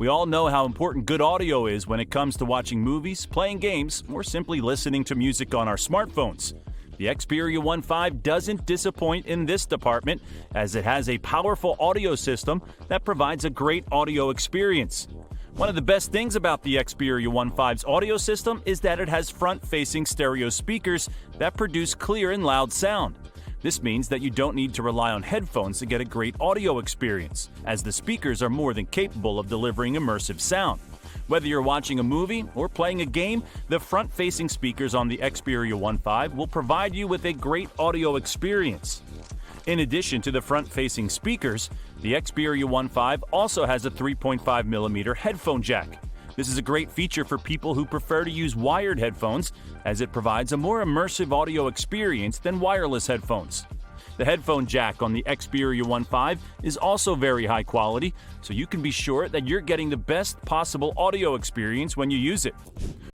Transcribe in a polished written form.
We all know how important good audio is when it comes to watching movies, playing games, or simply listening to music on our smartphones. The Xperia 1.5 doesn't disappoint in this department, as it has a powerful audio system that provides a great audio experience. One of the best things about the Xperia 1.5's audio system is that it has front-facing stereo speakers that produce clear and loud sound. This means that you don't need to rely on headphones to get a great audio experience, as the speakers are more than capable of delivering immersive sound. Whether you're watching a movie or playing a game, the front-facing speakers on the Xperia 1.5 will provide you with a great audio experience. In addition to the front-facing speakers, the Xperia 1.5 also has a 3.5mm headphone jack. This is a great feature for people who prefer to use wired headphones, as it provides a more immersive audio experience than wireless headphones. The headphone jack on the Xperia 1.5 is also very high quality, so you can be sure that you're getting the best possible audio experience when you use it.